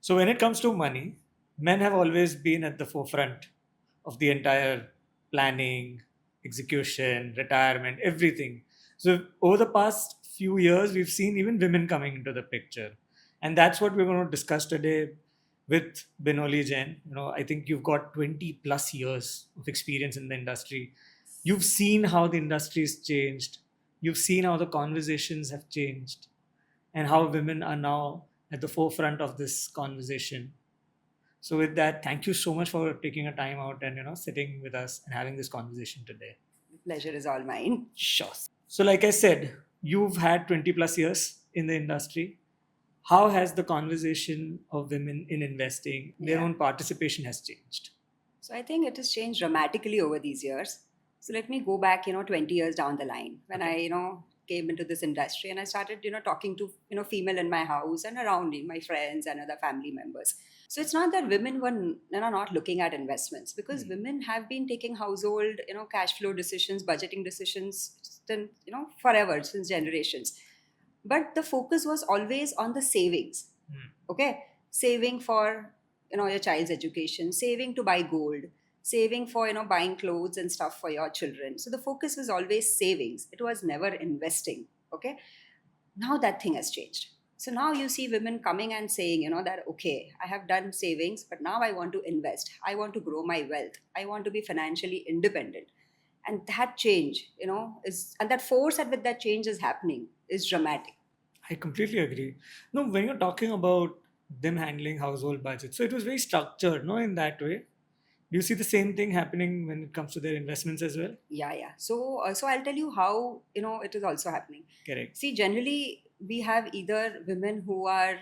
So when it comes to money, men have always been at the forefront of the entire planning, execution, retirement, everything. So over the past few years, we've seen even women coming into the picture, and that's what we're going to discuss today with Benoli Jain. I think you've got 20 plus years of experience in the industry. You've seen how the industry's changed. You've seen how the conversations have changed and how women are now at the forefront of this conversation. So with that, thank you so much for taking a time out and sitting with us and having this conversation today. Pleasure is all mine. Sure. So like I said, you've had 20 plus years in the industry. How has the conversation of women in investing, their Yeah. own participation has changed? So I think it has changed dramatically over these years. So let me go back, 20 years down the line when Okay. I came into this industry and I started, talking to, female in my house and around me, my friends and other family members. So it's not that women were, not looking at investments because women have been taking household, cash flow decisions, budgeting decisions, then, forever, since generations. But the focus was always on the savings. Okay, saving for your child's education, saving to buy gold, saving for buying clothes and stuff for your children. So the focus was always savings, it was never investing. Okay, now that thing has changed. So now you see women coming and saying, that okay, I have done savings, but now I want to invest, I want to grow my wealth, I want to be financially independent. And that change, is, and that force at which that change is happening is dramatic. I completely agree. No, when you're talking about them handling household budgets, so it was very structured, no, in that way. Do you see the same thing happening when it comes to their investments as well? Yeah. So I'll tell you how it is also happening. Correct. See, generally we have either women who are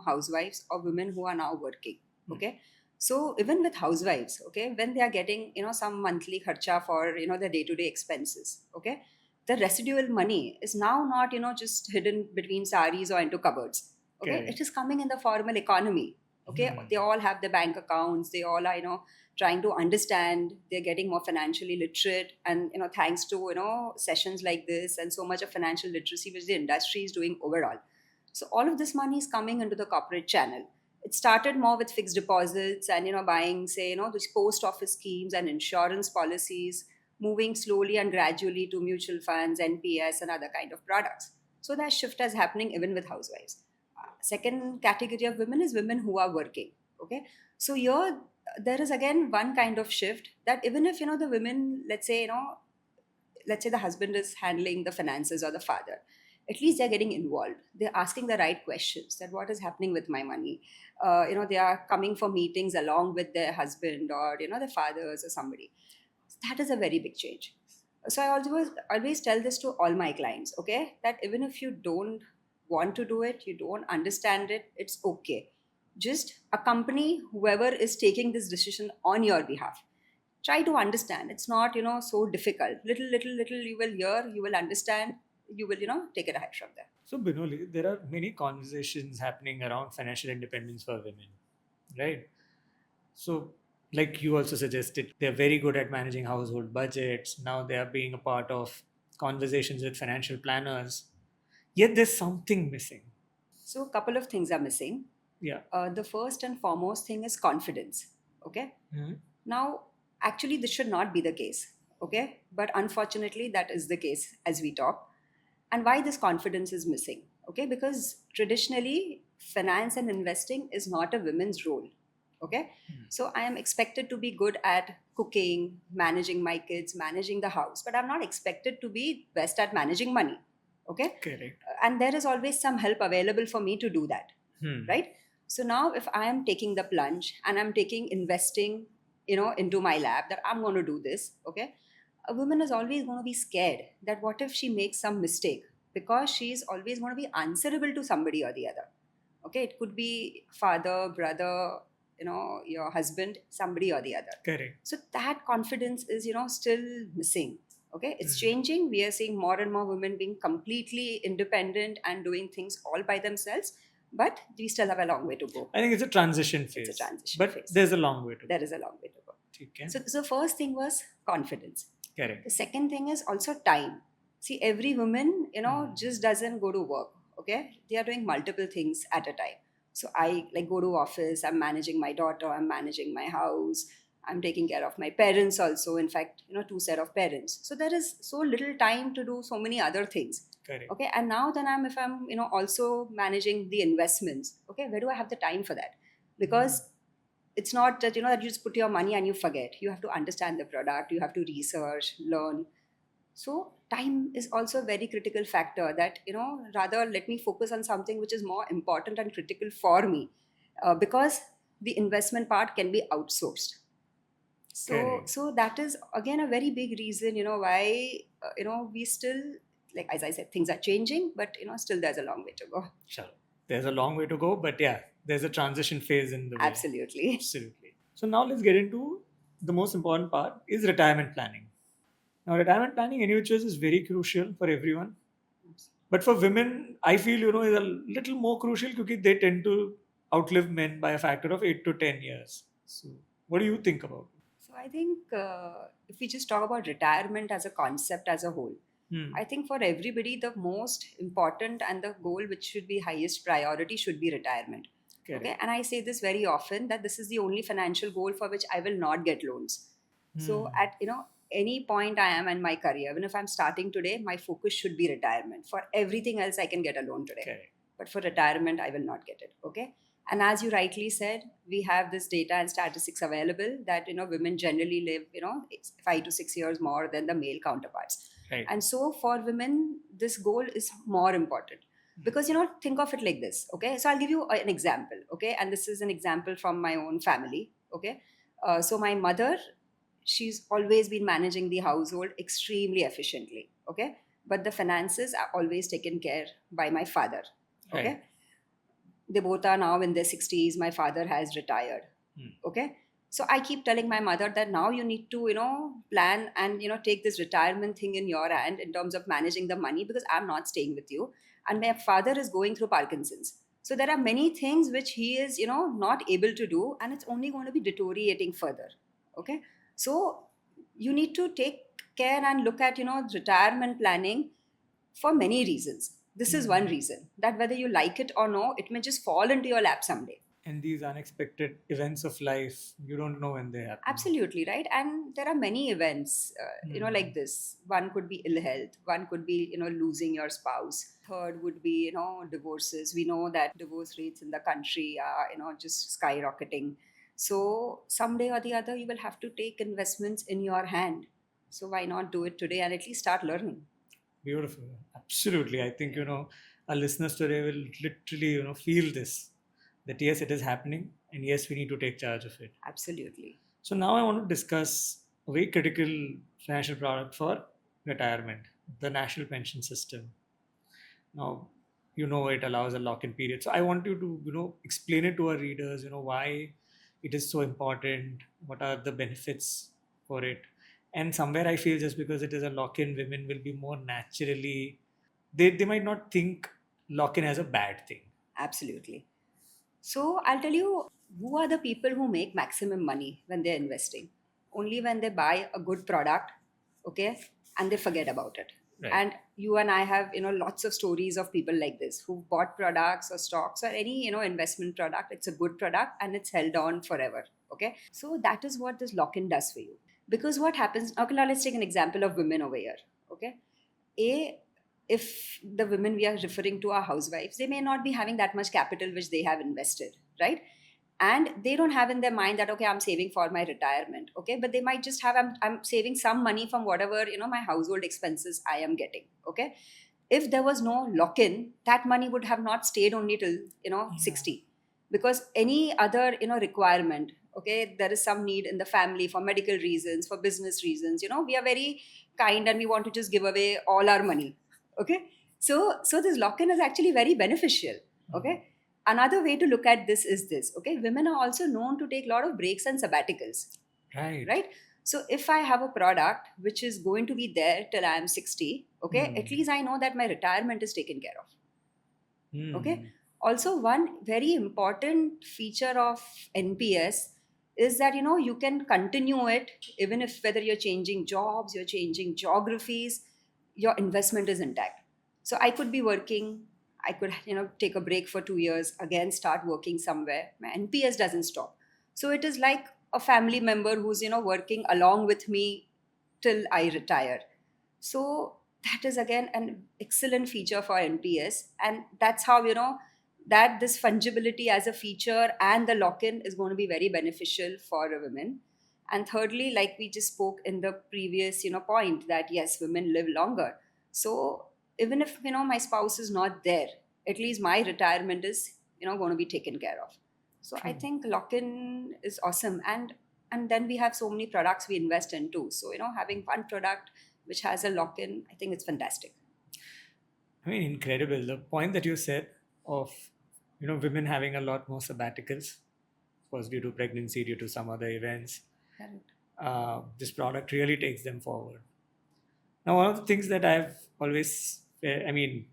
housewives or women who are now working. Okay. So even with housewives, okay, when they are getting some monthly kharcha for the day to day expenses, okay, the residual money is now not just hidden between saris or into cupboards. Okay, Correct. it is coming in the formal economy. Okay, they all have the bank accounts. They all are trying to understand, they're getting more financially literate, and thanks to sessions like this and so much of financial literacy which the industry is doing overall. So all of this money is coming into the corporate channel. It started more with fixed deposits and buying, say, these post office schemes and insurance policies, moving slowly and gradually to mutual funds, NPS, and other kind of products. So that shift is happening even with housewives. Second category of women is women who are working. Okay, so here there is again one kind of shift, that even if the women, let's say the husband is handling the finances or the father, at least they're getting involved, they're asking the right questions, that what is happening with my money. They are coming for meetings along with their husband or their fathers or somebody. That is a very big change. So I always tell this to all my clients, okay, that even if you don't want to do it, you don't understand it, it's okay. Just accompany whoever is taking this decision on your behalf. Try to understand. It's not so difficult. Little you will hear, you will understand, you will take it ahead from there. So, Binoli, there are many conversations happening around financial independence for women, right? So, like you also suggested, they're very good at managing household budgets. Now they are being a part of conversations with financial planners. Yet there's something missing. So a couple of things are missing. Yeah. The first and foremost thing is confidence. Okay. Mhm. Now, actually, this should not be the case. Okay. But unfortunately, that is the case as we talk. And why this confidence is missing? Okay. Because traditionally, finance and investing is not a women's role. Okay. So I am expected to be good at cooking, managing my kids, managing the house, but I'm not expected to be best at managing money. Okay. Correct. And there is always some help available for me to do that. Hmm. Right. So now if I am taking the plunge and I'm taking investing into my lab, that I'm going to do this. Okay, a woman is always going to be scared that what if she makes some mistake, because she's always going to be answerable to somebody or the other. Okay, it could be father, brother, your husband, somebody or the other. Correct. So that confidence is still missing. Okay, it's changing. We are seeing more and more women being completely independent and doing things all by themselves, but we still have a long way to go. I think it's a transition phase. It's a transition But phase. there's a long way to go. There is a long way to go. Okay. So first thing was confidence. Correct. The second thing is also time. See, every woman, just doesn't go to work. Okay, they are doing multiple things at a time. So I like go to office, I'm managing my daughter, I'm managing my house, I'm taking care of my parents also. In fact, two set of parents. So there is so little time to do so many other things. Correct. Okay. And now then if I'm, also managing the investments, okay, where do I have the time for that? Because it's not that, that you just put your money and you forget. You have to understand the product, you have to research, learn. So time is also a very critical factor that, rather let me focus on something which is more important and critical for me, because the investment part can be outsourced. Correct. So that is again a very big reason, why, we still, like, as I said, things are changing, but, still there's a long way to go. Sure. There's a long way to go, but yeah, there's a transition phase in the way. Absolutely. Absolutely. So now let's get into the most important part is retirement planning. Now, retirement planning, any which ways, is very crucial for everyone. But for women, I feel, is a little more crucial because they tend to outlive men by a factor of 8 to 10 years. So, what do you think about it? So I think if we just talk about retirement as a concept as a whole, I think for everybody, the most important and the goal which should be highest priority should be retirement. Correct. Okay. And I say this very often that this is the only financial goal for which I will not get loans. So at any point I am in my career, even if I'm starting today, my focus should be retirement. For everything else, I can get a loan today. Correct. But for retirement, I will not get it. Okay. And as you rightly said, we have this data and statistics available that women generally live 5 to 6 years more than the male counterparts. Right. And so for women, this goal is more important because think of it like this. Okay, so I'll give you an example. Okay, and this is an example from my own family. Okay, so my mother, she's always been managing the household extremely efficiently. Okay, but the finances are always taken care by my father. Okay. Right. They both are now in their 60s. My father has retired. Okay. So I keep telling my mother that now you need to, plan and, take this retirement thing in your hand in terms of managing the money because I'm not staying with you. And my father is going through Parkinson's. So there are many things which he is, not able to do, and it's only going to be deteriorating further. Okay. So you need to take care and look at, retirement planning for many reasons. This is one reason that whether you like it or no, it may just fall into your lap someday. And these unexpected events of life, you don't know when they happen. Absolutely, right? And there are many events, like this. One could be ill health. One could be, losing your spouse. Third would be, divorces. We know that divorce rates in the country are, just skyrocketing. So someday or the other, you will have to take investments in your hand. So why not do it today and at least start learning? Beautiful. Absolutely. I think, our listeners today will literally, feel this, that yes, it is happening and yes, we need to take charge of it. Absolutely. So now I want to discuss a very critical financial product for retirement, the national pension system. Now, it allows a lock-in period. So I want you to, explain it to our readers, why it is so important, what are the benefits for it. And somewhere I feel just because it is a lock-in, women will be more naturally, they might not think lock-in as a bad thing. Absolutely. So I'll tell you who are the people who make maximum money when they're investing. Only when they buy a good product, okay, and they forget about it. Right. And you and I have, lots of stories of people like this who bought products or stocks or any, investment product. It's a good product and it's held on forever. Okay. So that is what this lock-in does for you. Because what happens, okay, now let's take an example of women over here. Okay. If the women we are referring to are housewives, they may not be having that much capital which they have invested, right? And they don't have in their mind that, okay, I'm saving for my retirement. Okay. But they might just have, I'm saving some money from whatever, my household expenses I am getting. Okay. If there was no lock-in, that money would have not stayed only till, 60. Because any other, requirement, okay, there is some need in the family for medical reasons, for business reasons, we are very kind and we want to just give away all our money. Okay. So this lock-in is actually very beneficial. Okay. Another way to look at this is this. Okay. Women are also known to take a lot of breaks and sabbaticals. Right. So if I have a product which is going to be there till I am 60, okay, at least I know that my retirement is taken care of. Okay. Also, one very important feature of NPS is that, you can continue it even if whether you're changing jobs, you're changing geographies, your investment is intact. So I could be working, I could, take a break for 2 years, again start working somewhere. My NPS doesn't stop. So it is like a family member who's, working along with me till I retire. So that is again an excellent feature for NPS. And that's how, that this fungibility as a feature and the lock-in is going to be very beneficial for women. And thirdly, like we just spoke in the previous, point, that yes, women live longer. So even if, my spouse is not there, at least my retirement is, going to be taken care of. So I True. think lock-in is awesome. And then we have so many products we invest in too. So, having one product which has a lock-in, I think it's fantastic. I mean, incredible. The point that you said of, women having a lot more sabbaticals, was due to pregnancy, due to some other events. Correct. This product really takes them forward. Now, one of the things that I've always,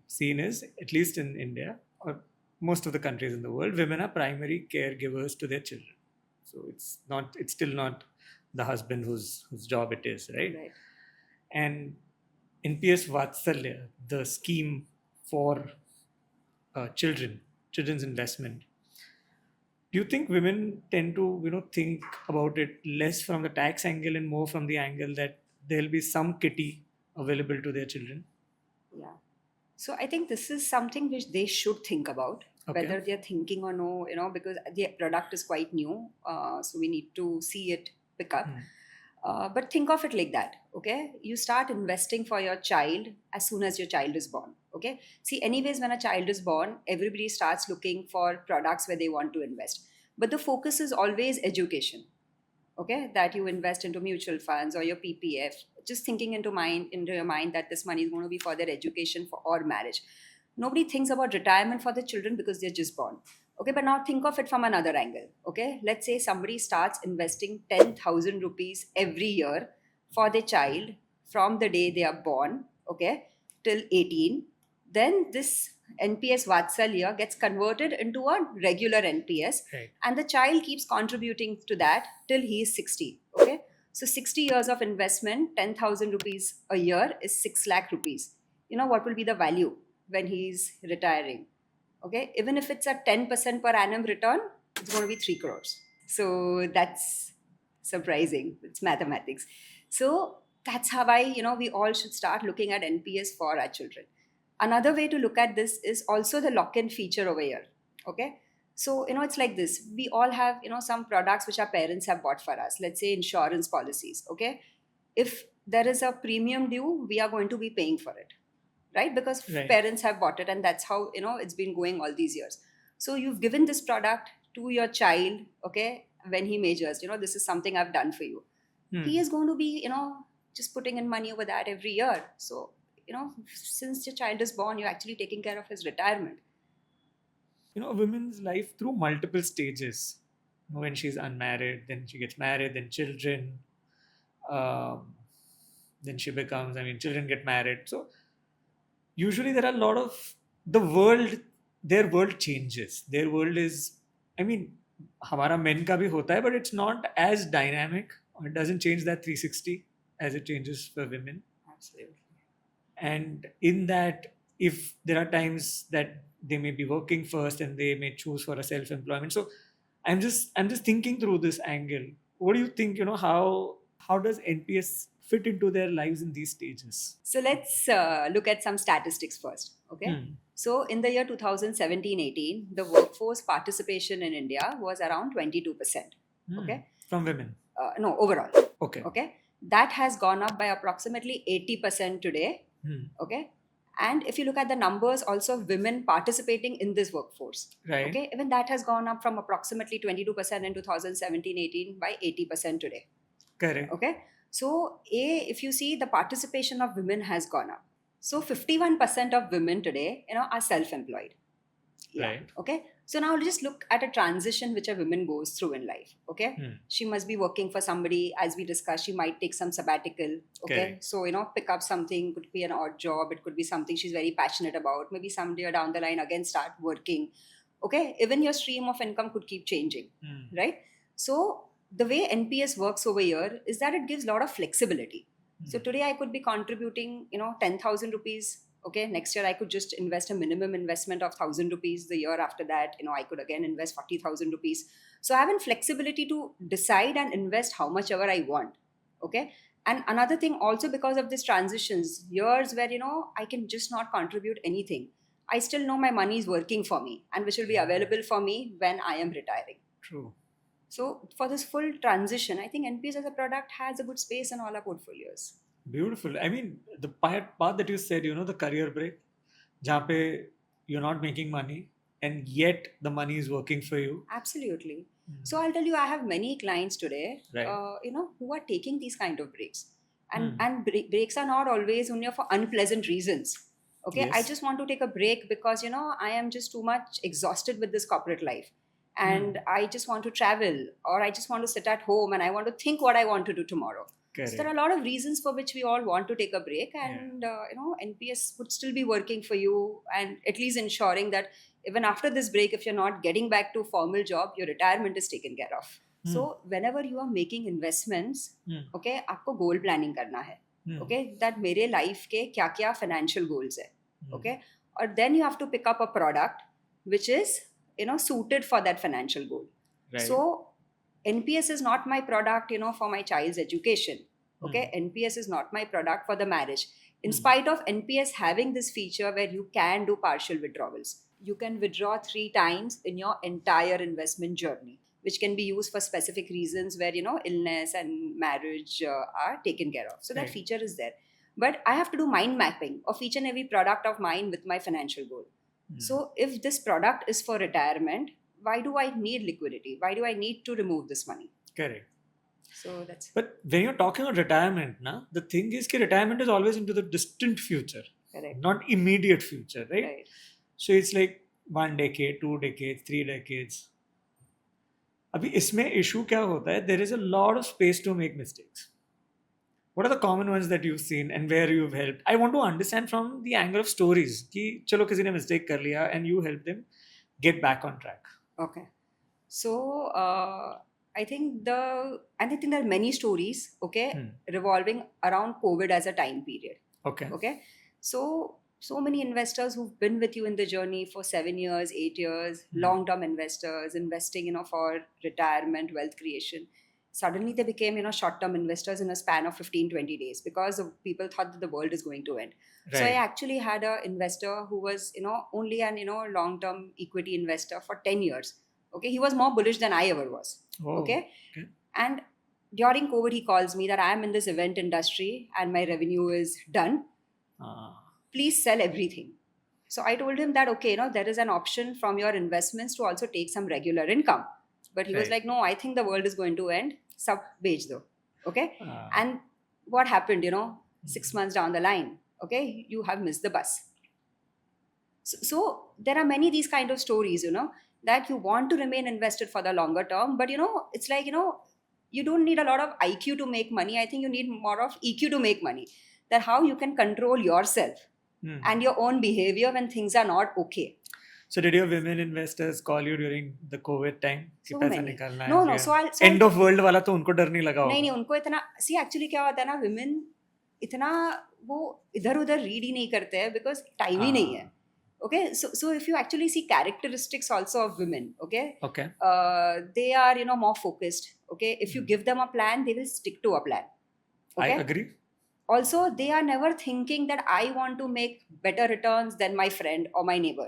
seen is, at least in India or most of the countries in the world, women are primary caregivers to their children. So it's still not the husband whose job it is, right? Right. And NPS Vatsalya, the scheme for children's investment. Do you think women tend to, think about it less from the tax angle and more from the angle that there'll be some kitty available to their children? Yeah. So I think this is something which they should think about, Okay. whether they're thinking or no, because the product is quite new. So we need to see it pick up. But think of it like that, okay? You start investing for your child as soon as your child is born, okay? See, anyways, when a child is born, everybody starts looking for products where they want to invest. But the focus is always education, okay? That you invest into mutual funds or your PPF, just thinking into your mind that this money is going to be for their education or marriage. Nobody thinks about retirement for the children because they're just born. Okay, but now think of it from another angle. Okay, let's say somebody starts investing 10,000 rupees every year for their child from the day they are born, okay, till 18. Then this NPS Vatsalya gets converted into a regular NPS, Right. and the child keeps contributing to that till he is 60. Okay, so 60 years of investment, 10,000 rupees a year is 6 lakh rupees. What will be the value when he's retiring? Okay, even if it's a 10% per annum return, it's going to be 3 crores. So that's surprising. It's mathematics. So that's how we all should start looking at NPS for our children. Another way to look at this is also the lock-in feature over here. Okay, so it's like this. We all have some products which our parents have bought for us. Let's say insurance policies. Okay, if there is a premium due, we are going to be paying for it, right? Because Right. parents have bought it, and that's how it's been going all these years. So you've given this product to your child, okay, when he majors, this is something I've done for you. He is going to be just putting in money over that every year. So since your child is born, you're actually taking care of his retirement. A woman's life through multiple stages. When she's unmarried, then she gets married, then children, then she becomes, children get married. So usually there are a lot of their world changes. Their world is, हमारा men का भी होता है, but it's not as dynamic, or it doesn't change that 360 as it changes for women. Absolutely. And in that, if there are times that they may be working first and they may choose for a self-employment. So I'm just thinking through this angle. What do you think, how does NPS fit into their lives in these stages? So let's look at some statistics first. Okay. So in the year 2017-18, the workforce participation in India was around 22%. Okay. From women? No, overall. Okay. Okay. That has gone up by approximately 80% today. Okay. And if you look at the numbers also of women participating in this workforce, Right. Okay, even that has gone up from approximately 22% in 2017-18 by 80% today. Correct. Okay. So if you see, the participation of women has gone up. So 51% of women today, are self-employed. Yeah. Right. Okay. So now just look at a transition which a woman goes through in life. Okay. She must be working for somebody. As we discussed, she might take some sabbatical. Okay. Correct. So, pick up something, could be an odd job. It could be something she's very passionate about. Maybe someday down the line again start working. Okay. Even your stream of income could keep changing. Right. So the way NPS works over here is that it gives a lot of flexibility. So today I could be contributing, 10,000 rupees Okay, next year I could just invest a minimum investment of 1,000 rupees. The year after that, I could again invest 40,000 rupees. So I have a flexibility to decide and invest how much ever I want. Okay. And another thing also, because of these transitions, years where, I can just not contribute anything. I still know my money is working for me and which will be available for me when I am retiring. True. So for this full transition, I think NPS as a product has a good space in all our portfolios. Beautiful. I mean, the part that you said, the career break, जहाँ पे you're not making money and yet the money is working for you. Absolutely. So I'll tell you, I have many clients today, Right. who are taking these kind of breaks, and Hmm. and breaks are not always only for unpleasant reasons. Okay, I Yes. just want to take a break because I am just too much exhausted with this corporate life, and I just want to travel, or I just want to sit at home and I want to think what I want to do tomorrow. So there are a lot of reasons for which we all want to take a break, and NPS would still be working for you, and at least ensuring that even after this break, if you're not getting back to formal job, your retirement is taken care of. So whenever you are making investments, okay, आपको goal planning करना है. Okay, that मेरे life के क्या क्या financial goals है. Okay, or then you have to pick up a product which is suited for that financial goal. Right. So NPS is not my product, for my child's education. Okay, NPS is not my product for the marriage. In spite of NPS having this feature where you can do partial withdrawals, you can withdraw 3 times in your entire investment journey, which can be used for specific reasons where illness and marriage are taken care of. So that Right. feature is there. But I have to do mind mapping of each and every product of mine with my financial goal. So if this product is for retirement, why do I need liquidity? Why do I need to remove this money? Correct. So that's But when you're talking about retirement, the thing is that retirement is always into the distant future, correct. not immediate future, right? Right. So it's like 1 decade, 2 decades, 3 decades. अभी इसमें issue क्या होता है? There is a lot of space to make mistakes. What are the common ones that you've seen and where you've helped? I want to understand from the angle of stories कि चलो किसी ने mistake कर लिया and you help them get back on track. Okay. So I think there are many stories, okay, revolving around COVID as a time period. Okay. Okay. So many investors who've been with you in the journey for 7 years, 8 years, long-term investors investing, for retirement, wealth creation. Suddenly they became, short-term investors in a span of 15, 20 days because people thought that the world is going to end. Right. So I actually had an investor who was, only an, long-term equity investor for 10 years. Okay. He was more bullish than I ever was. Oh, okay. okay. And during COVID, he calls me that I am in this event industry and my revenue is done. Please sell everything. So I told him that, okay, there is an option from your investments to also take some regular income. But he was like, no, I think the world is going to end. Sab bej do. Okay. And what happened, 6 months down the line, okay, you have missed the bus. So there are many these kind of stories, that you want to remain invested for the longer term. But, it's like, you don't need a lot of IQ to make money. I think you need more of EQ to make money. That how you can control yourself and your own behavior when things are not okay. So did your women investors call you during the COVID time? So कि पैसा many. निकालना No, है, no. या So end of world वाला तो उनको डर नहीं लगा होगा. नहीं उनको इतना see actually क्या होता है ना, women इतना वो इधर उधर read ही नहीं करते हैं because time ही नहीं है. Okay, so if you actually see characteristics also of women, okay, they are more focused. Okay, if you give them a plan, they will stick to a plan. Okay? I agree. Also, they are never thinking that I want to make better returns than my friend or my neighbor.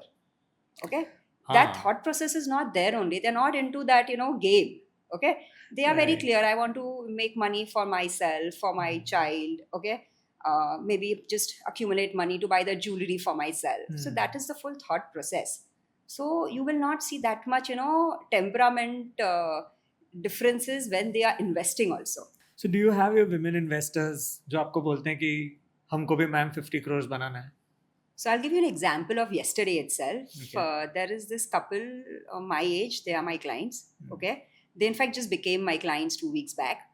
Okay, that thought process is not there only. They're not into that game. Okay, they are very clear. I want to make money for myself, for my child. Okay. Maybe just accumulate money to buy the jewelry for myself. So that is the full thought process. So you will not see that much, temperament differences when they are investing also. So do you have your women investors जो आपको बोलते हैं कि हमको भी ma'am 50 crores बनाना है? So I'll give you an example of yesterday itself. Okay. There is this couple my age. They are my clients. Okay. They in fact just became my clients 2 weeks back.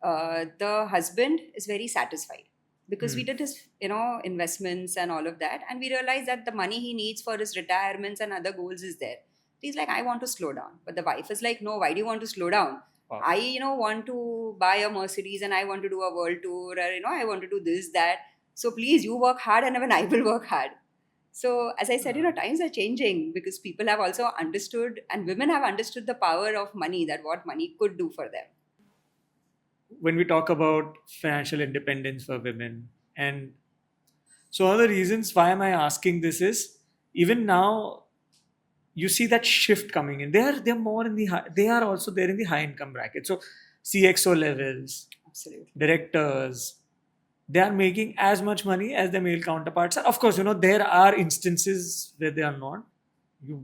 The husband is very satisfied. Because we did his, investments and all of that. And we realized that the money he needs for his retirements and other goals is there. He's like, I want to slow down. But the wife is like, no, why do you want to slow down? Wow. I, want to buy a Mercedes and I want to do a world tour or, I want to do this, that. So please, you work hard and even I will work hard. So as I said, times are changing because people have also understood and women have understood the power of money, that what money could do for them. When we talk about financial independence for women, and so one of the reasons why am I asking this is, even now you see that shift coming in. They're more in the high, they are also there in the high income bracket. So CXO levels, Absolutely. directors, they are making as much money as their male counterparts are. Of course, there are instances where they are not.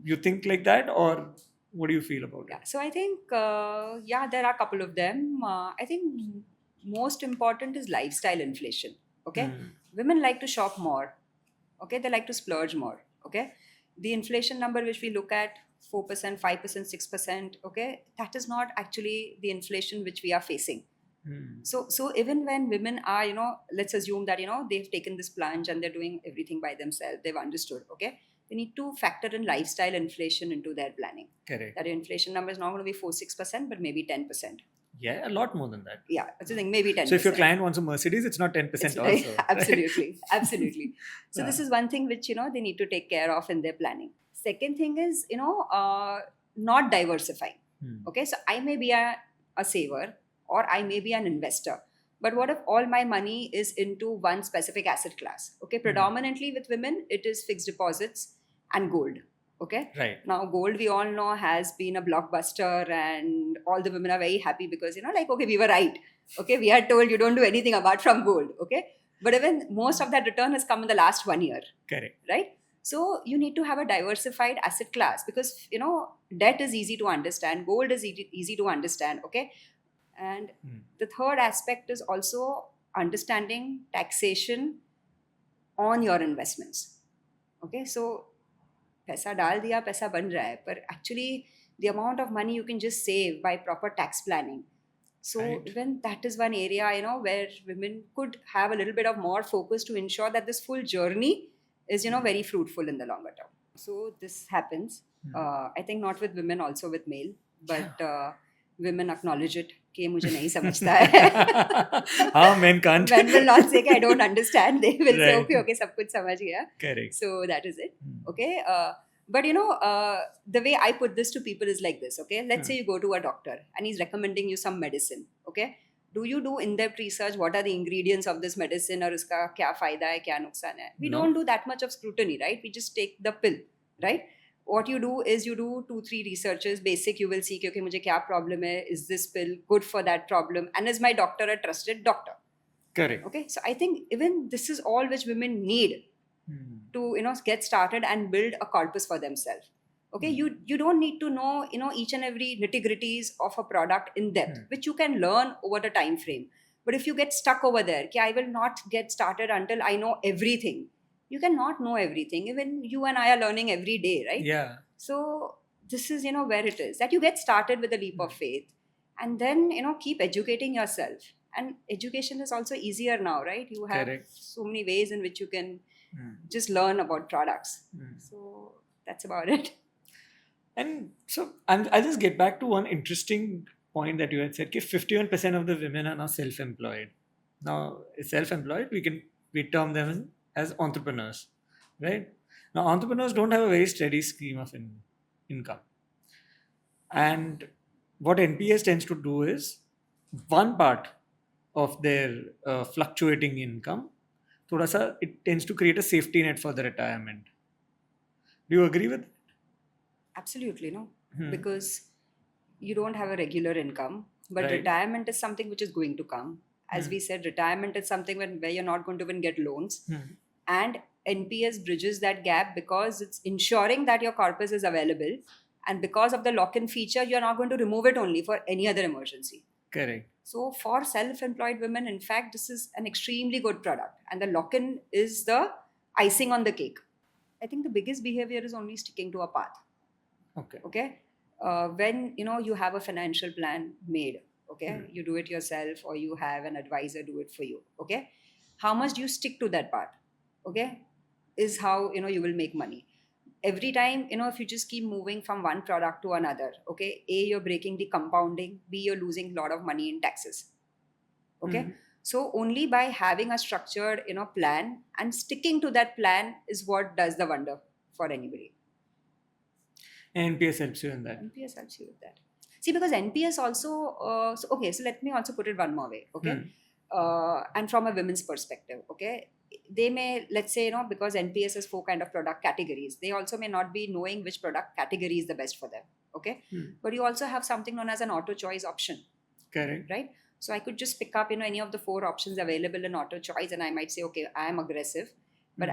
You think like that, or what do you feel about Yeah. it? So I think, there are a couple of them. I think most important is lifestyle inflation. Okay. Women like to shop more. Okay. They like to splurge more. Okay. The inflation number which we look at, 4%, 5%, 6%, okay, that is not actually the inflation which we are facing. So even when women are, let's assume that, they've taken this plunge and they're doing everything by themselves, they've understood, okay, they need to factor in lifestyle inflation into their planning. Correct. That inflation number is not going to be 4-6%, but maybe 10%. Yeah, a lot more than that. Yeah, that's the thing, maybe 10%. So if your client wants a Mercedes, it's not 10% also. Absolutely, absolutely. So this is one thing which, they need to take care of in their planning. Second thing is, not diversifying. Okay, so I may be a saver or I may be an investor. But what if all my money is into one specific asset class? Okay, predominantly with women, it is fixed deposits and gold. Okay. Right. Now, gold, we all know, has been a blockbuster, and all the women are very happy because, okay, we were right. Okay, we are told you don't do anything apart from gold. Okay. But even most of that return has come in the last 1 year. Correct. Right. So you need to have a diversified asset class because, debt is easy to understand, gold is easy to understand. Okay. And the third aspect is also understanding taxation on your investments. Okay. So पैसा डाल दिया पैसा बन रहा है, पर actually the amount of money you can just save by proper tax planning. So even that is one area, where women could have a little bit of more focus to ensure that this full journey is, very fruitful in the longer term. So this happens. I think not with women, also with male, but women acknowledge it. कि मुझे नहीं समझता है. हाँ, men can't. Men will not say कि I don't understand. They will say okay, सब कुछ समझ गया. Correct. So that is it. Okay. But the way I put this to people is like this. Okay, let's say you go to a doctor and he's recommending you some medicine. Okay, do you do in-depth research? What are the ingredients of this medicine? और उसका क्या फायदा है, क्या नुकसान है? We don't do that much of scrutiny, right? We just take the pill, right? What you do is you do 2-3 researches. Basic, you will see, okay, मुझे क्या problem है? Is this pill good for that problem? And is my doctor a trusted doctor? Correct. Okay, so I think even this is all which women need to get started and build a corpus for themselves. Okay, you don't need to know each and every nitty-gritties of a product in depth, which you can learn over the time frame. But if you get stuck over there, I will not get started until I know everything. You cannot know everything. Even you and I are learning every day, right? Yeah. So this is where it is, that you get started with a leap of faith and then keep educating yourself. And education is also easier now, right? You have so many ways in which you can just learn about products. So that's about it. And so I'll just get back to one interesting point that you had said, 51% of the women are now self-employed. Now, self-employed, we term them as entrepreneurs, right? Now, entrepreneurs don't have a very steady stream of income. And what NPS tends to do is, one part of their fluctuating income, it tends to create a safety net for the retirement. Do you agree with that? Absolutely, no. Because you don't have a regular income, but retirement is something which is going to come. As we said, retirement is something where you're not going to even get loans. And NPS bridges that gap because it's ensuring that your corpus is available. And because of the lock-in feature, you're not going to remove it only for any other emergency. Correct. So for self-employed women, in fact, this is an extremely good product. And the lock-in is the icing on the cake. I think the biggest behavior is only sticking to a path. Okay. When you have a financial plan made, okay, you do it yourself or you have an advisor do it for you. Okay, how much do you stick to that part? Okay, is how you will make money. Every time if you just keep moving from one product to another, okay, A, you're breaking the compounding, B, you're losing a lot of money in taxes. Okay, So only by having a structured, plan and sticking to that plan is what does the wonder for anybody. NPS helps you in that. NPS helps you with that. See, because NPS also, so let me also put it one more way, okay? And from a women's perspective, okay? They may, let's say, because NPS has 4 kind of product categories, they also may not be knowing which product category is the best for them, okay? But you also have something known as an auto choice option. Correct. Right? So I could just pick up, any of the 4 options available in auto choice, and I might say, okay, I am aggressive, but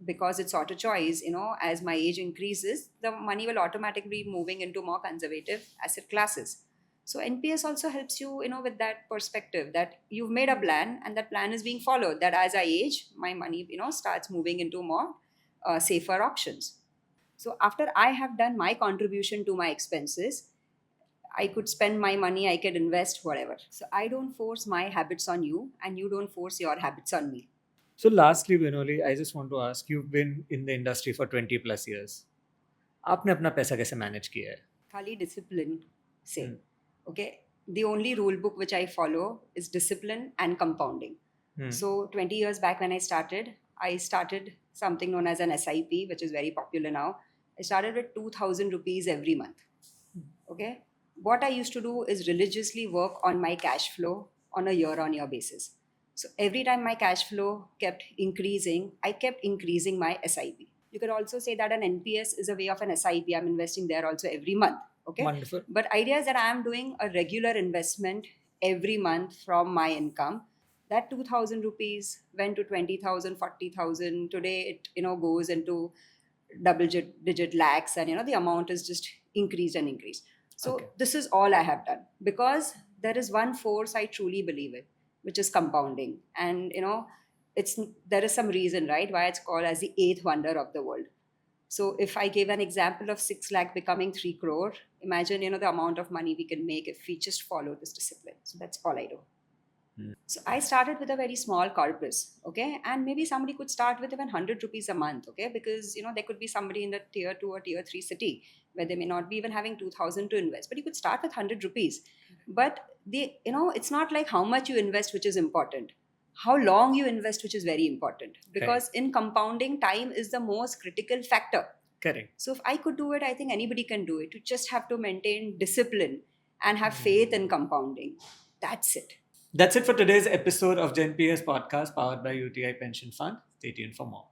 because it's auto choice, as my age increases, the money will automatically be moving into more conservative asset classes. So NPS also helps you, with that perspective that you've made a plan and that plan is being followed. That as I age, my money, starts moving into more safer options. So after I have done my contribution to my expenses, I could spend my money, I could invest, whatever. So I don't force my habits on you, and you don't force your habits on me. So lastly, Vinoli, I just want to ask, you've been in the industry for 20 plus years. आपने अपना पैसा कैसे manage किया है? Khali discipline say. Okay. The only rule book which I follow is discipline and compounding. So 20 years back when I started something known as an SIP, which is very popular now. I started with 2,000 rupees every month. Okay. What I used to do is religiously work on my cash flow on a year-on-year basis. So every time my cash flow kept increasing, I kept increasing my SIP. You could also say that an NPS is a way of an SIP. I'm investing there also every month. Okay. Wonderful. But idea is that I am doing a regular investment every month from my income. That 2,000 rupees went to 20,000, 40,000. Today it goes into double-digit lakhs, and the amount is just increased and increased. So this is all I have done, because there is one force I truly believe in, which is compounding. And there is some reason, right, why it's called as the 8th wonder of the world. So if I gave an example of 6 lakh becoming 3 crore, imagine the amount of money we can make if we just follow this discipline. So that's all I do. So I started with a very small corpus, okay? And maybe somebody could start with even 100 rupees a month, okay? Because, there could be somebody in the tier 2 or tier 3 city where they may not be even having 2,000 to invest, but you could start with 100 rupees. But it's not like how much you invest, which is important. How long you invest, which is very important. Because in compounding, time is the most critical factor. Correct. So if I could do it, I think anybody can do it. You just have to maintain discipline and have faith in compounding. That's it. That's it for today's episode of GenPS podcast powered by UTI Pension Fund. Stay tuned for more.